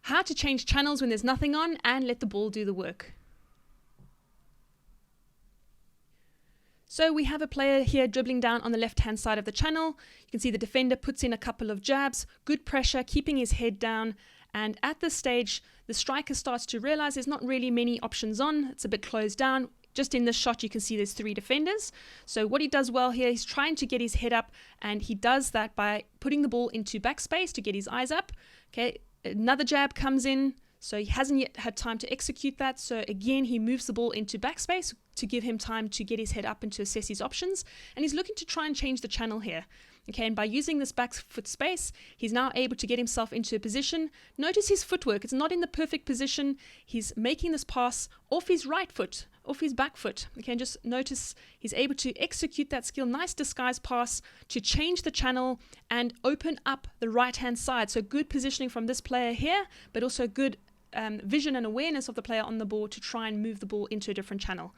how to change channels when there's nothing on and let the ball do the work. So we have a player here dribbling down on the left-hand side of the channel. You can see the defender puts in a couple of jabs, good pressure, keeping his head down. And at this stage, the striker starts to realize there's not really many options on. It's a bit closed down. Just in this shot, you can see there's 3 defenders. So what he does well here, he's trying to get his head up, and he does that by putting the ball into backspace to get his eyes up. Okay, another jab comes in. So he hasn't yet had time to execute that. So again, he moves the ball into backspace to give him time to get his head up and to assess his options. And he's looking to try and change the channel here. Okay, and by using this back foot space, he's now able to get himself into a position. Notice his footwork. It's not in the perfect position. He's making this pass off his right foot, off his back foot. Okay, and just notice he's able to execute that skill. Nice disguise pass to change the channel and open up the right-hand side. So good positioning from this player here, but also good vision and awareness of the player on the ball to try and move the ball into a different channel.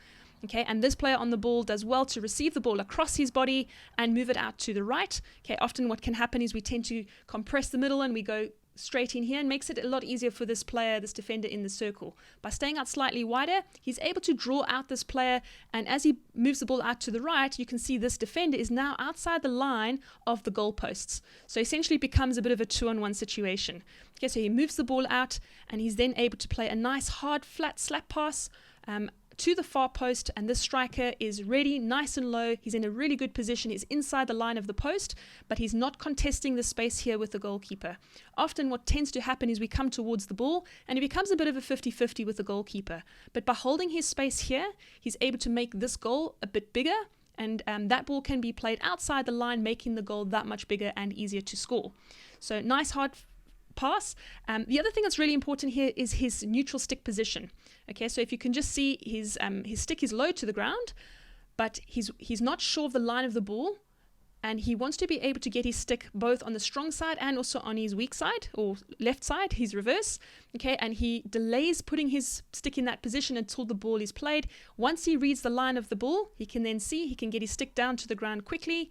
Okay, and this player on the ball does well to receive the ball across his body and move it out to the right. Okay, often what can happen is we tend to compress the middle and we go straight in here, and makes it a lot easier for this player, this defender in the circle. By staying out slightly wider, he's able to draw out this player, and as he moves the ball out to the right, you can see this defender is now outside the line of the goalposts. So essentially becomes a bit of a 2-on-1 situation. Okay, so he moves the ball out, and he's then able to play a nice hard flat slap pass to the far post, and this striker is ready, nice and low. He's in a really good position. He's inside the line of the post, but he's not contesting the space here with the goalkeeper. Often what tends to happen is we come towards the ball and it becomes a bit of a 50-50 with the goalkeeper. But by holding his space here, he's able to make this goal a bit bigger, and that ball can be played outside the line, making the goal that much bigger and easier to score. So nice hard pass. The other thing that's really important here is his neutral stick position. Okay, so if you can just see his stick is low to the ground, but he's not sure of the line of the ball, and he wants to be able to get his stick both on the strong side and also on his weak side or left side, his reverse. Okay, and he delays putting his stick in that position until the ball is played. Once he reads the line of the ball, he can then see he can get his stick down to the ground quickly.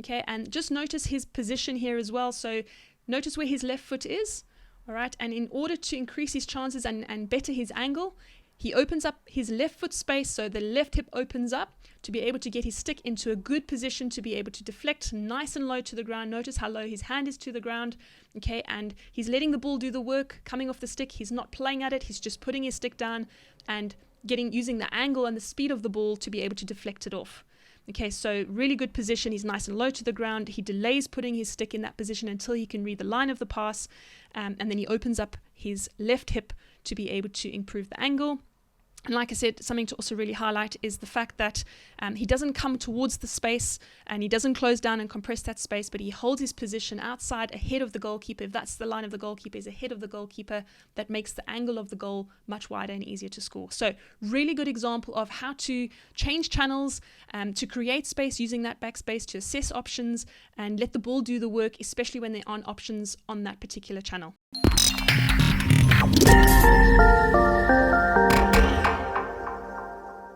Okay, and just notice his position here as well. So notice where his left foot is, all right? And in order to increase his chances and better his angle, he opens up his left foot space, so the left hip opens up to be able to get his stick into a good position to be able to deflect nice and low to the ground. Notice how low his hand is to the ground, okay? And he's letting the ball do the work, coming off the stick. He's not playing at it. He's just putting his stick down and using the angle and the speed of the ball to be able to deflect it off. Okay, so really good position. He's nice and low to the ground. He delays putting his stick in that position until he can read the line of the pass, and then he opens up his left hip to be able to improve the angle. And like I said, something to also really highlight is the fact that he doesn't come towards the space and he doesn't close down and compress that space, but he holds his position outside ahead of the goalkeeper. If that's the line of the goalkeeper, is ahead of the goalkeeper. That makes the angle of the goal much wider and easier to score. So really good example of how to change channels, to create space using that backspace, to assess options and let the ball do the work, especially when there aren't options on that particular channel.